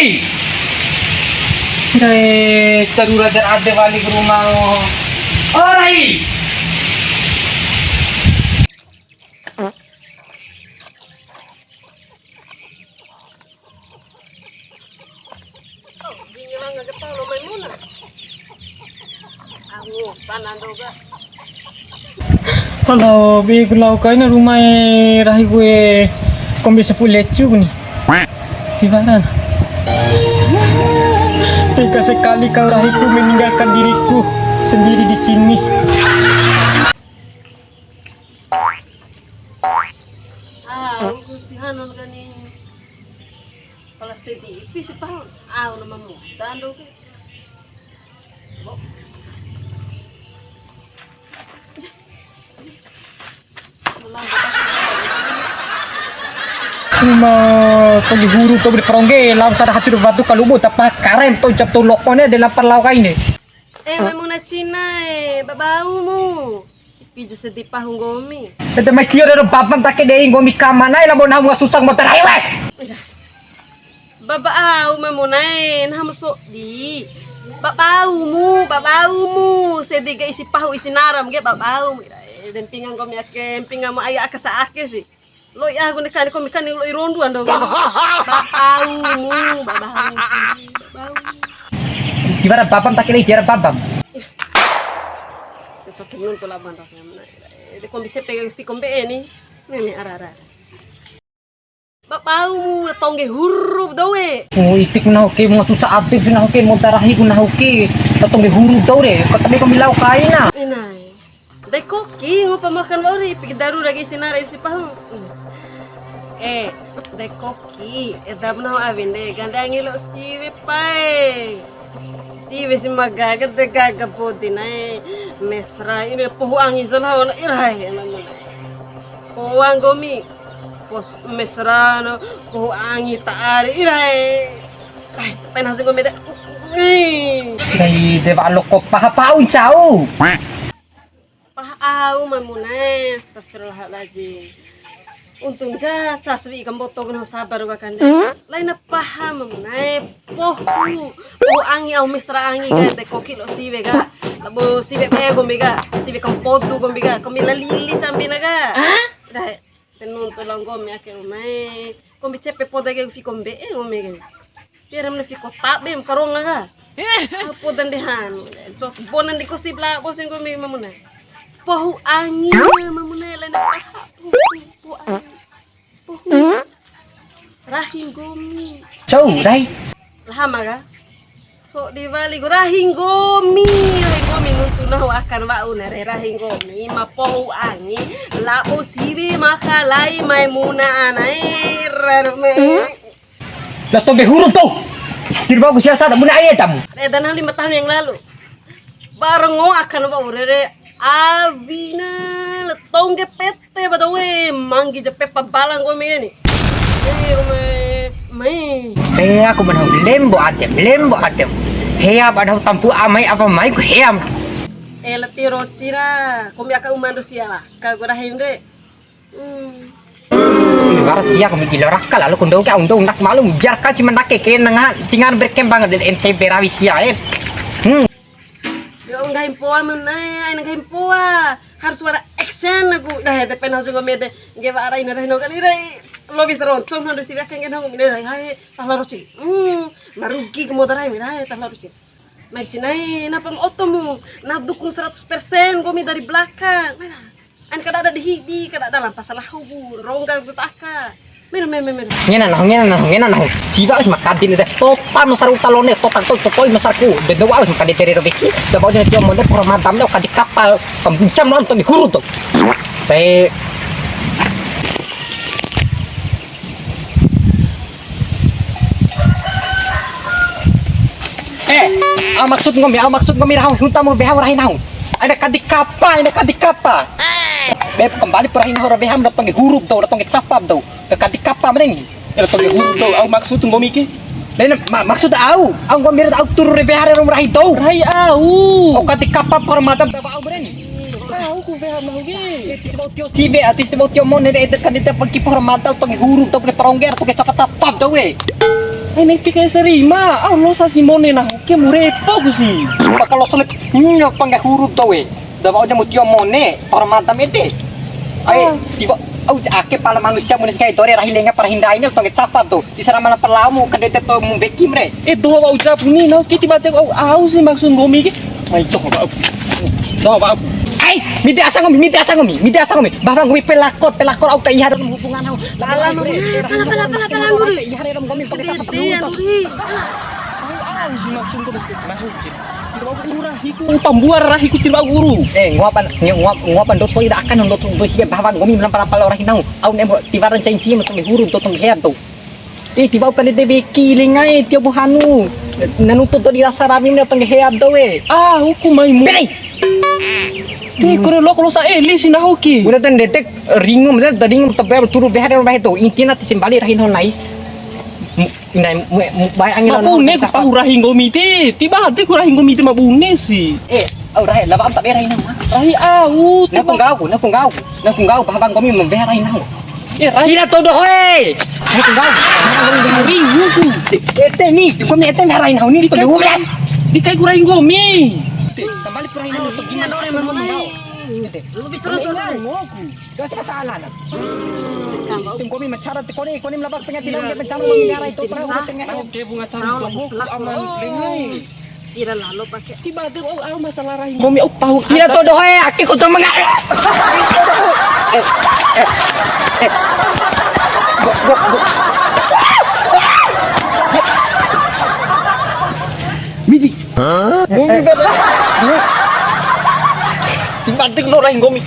Rahi. Darurat dan ada balik ke rumah. Oh Rahi. Kalau bilang kau ini rumah Rahi gue kau bisa punya lecu nih. Sibaran. Tega sekali kau Rahiku meninggalkan diriku sendiri di sini. Hanon gani. Kalau sedih, bisa paham. Namamu. Tando ke. Cuma pergi huru tu beri perongge, lau sada hati batu kalubu tapa karem tu cap tu lokone de lapar lau kain ni. Memang na Cina babau mu. Pija sedih pahung gomi. Tete mai kio de babam take de gomi kamana ila bona mu susang motor highway. Babau memunai nah masuk di. Babau mu sedih ga isi pahu isi naram ge babau. Dan pingang gomi ake, pingang mo aya akasa ake sih. Lo ya guna kan lo irondu ando babau. Gimana babam tak kira biar babam. Cokin nun pula bandak namna. De kom bisa pegang fi kombe ni. Nene arara. Babau tongge huruf dawe. Oh itik na hoke mo susah abis na hoke mo tarahi guna hoke. Tongge huruf daw re. Katabi ko milaw kain na. Inay. Dai koki ngo pamakan ori pigi daru lagi sinara isi pahu. Dai koki edab na avinde gandangi lo siwe pai. Siwe si magagat de gagapoti na mesra ini pohu angin salah na irai namana. Pohu gomi pos mesra no pohu angin taari irai. Ai penasi gomi de. Dai de ba lo ko pahapaun sao. Pahau mamunai astagfirullahaladzim. Untung ja caswi ikan botol kena sabar wakan. Lain paham mamunai pohu angi au mesra angi ga de koki lo siwe ga. Labo siwe pe gombiga, siwe kan podu gombiga, kami lili sampai naga. Dah tenun tolong gomi ake umai. Kombi cepe poda ge fi kombe gomi ga. Tiram na fi kotak bem karong naga. Apo dan dehan. Cok bonan di kosibla bosen gomi mamunai. Pohu angin mamunai lain paha. Pohu angin. Pohu rahim gomi. Cau dai. Rahama ga. So di bali go rahim gomi nuntu nahu akan wau nare rahim gomi ma pohu angin labo siwi makalai maimuna anai rarme. Lah tongge huruf tu. Dirba ku siasa dak buna ayatam. Dan 5 tahun yang lalu. Bareng ngo akan wau rere Avina letongge pete badawe manggi jepe pabalang gomi ni. Aku menau lembo adem. Hea badau tampu amai apa mai ku heam. Leti rocira, komi aka manusia lah. Kagura himre. Sia kami dilorak lalu kundo ka undang nak malum biar ka cima nak ke nang tinggal berkembang di NTB rawisia Yo enggak himpoa menai, enggak himpoa. Harus suara action aku. Dah tepen harus ngomede. Nge ara ina reno kan ira. Lobis roncom handu si bakan ngene ngene hai tahlaruci. Marugi ke motor hai mirai tahlaruci. Mai cinai napa otomu. Na dukung 100% gomi dari belakang. Mana? An kada ada di hidi, kada ada lampas salah hubur. Rongga betaka. Mena. Ngena nah. Siwa wis makadin teh total masar utalone total tokoi masarku. Bendo wa wis makadin teri robeki. Da bawa dia monde pro mantam lo kadi kapal pembuncam lo di huru tuh. Teh maksud ngomi rahang hutamu beha rahin hang. Ada kadi kapa. Beb kembali perahin hora beham datang ke huruf tau datang ke capap tau kadi kapa mana ni datang ke huruf tau au maksud ngomi ki lain maksud au ngomi au tur behar rum rahi tau rahi au kadi kapa permadam da au mana ni au ku beham mau ge tio sibe tio mon ne kan itu pagi permadam tong huruf tau perongger tong capap-capap tau we Ay nagpikay sa rima. Aw lo sa Simone na ke murepo ko si. Bakal lo selip nyok tong huruf daw eh. Daw aja mutio mone para madam ete. Ay, tiba au ake pala manusia munis kay dore rahilenga para hindai ni tong capap tuh. Di sana mana perlamu kadete to membeki mre. Do ba ucap ni na kiti bate au si maksud gomi ki. May to ba. Do ba. Ay, midi asa ngomi. Bahwa ngomi pelakot au tak ihar dalam hubungan au. Pala muri. Ihar dalam ngomi tong capap Iya, tuh. muri. Au si maksud ko mahu. Tidak urah hiku pambuar rah hiku tidak uru. Nguapan dot ko ida akan dot to hibe bahwa ngomi melampal orang hinau. Au nembo tibaran cainci tong huruf tong head tuh. Tiba kan de beki lingai tio buhanu. Nanutut to dirasa rami tong head tuh we. Hukum mai mu. Beli. Kore lo kalau sa eli sinahoki. Udah dan detek ringum tebel turu behar itu intina tisembali rahin honais. Inai baik angin Mabune ko pahurahin gomiti. Tiba hati ko rahin gomiti mabune si. Rahin laba am tak berahin nang. Rahi au. Na kung gau babang gomi memberahin nang. Rahi Tidak todo hoy. Na kung gau. ringu tu. Ni gomi ete merahin nang ni to bulan. Di kay ko rahin gomi. Kembali perahin nang to gimana Orang orang mamai. Lu bisa rojol. Gak sih masalah nak. Kambau. Tung komi macara koni melabak pengadilan dia mencari mengarah itu pernah tengah. Oke bunga cara to aman lengai. Ira lalu pakai. Tiba tu au masalah rahin gomi au tahu. Tidak todo hoy aki ko to menga. Midi. Tiba-tiba lo rahin gomi.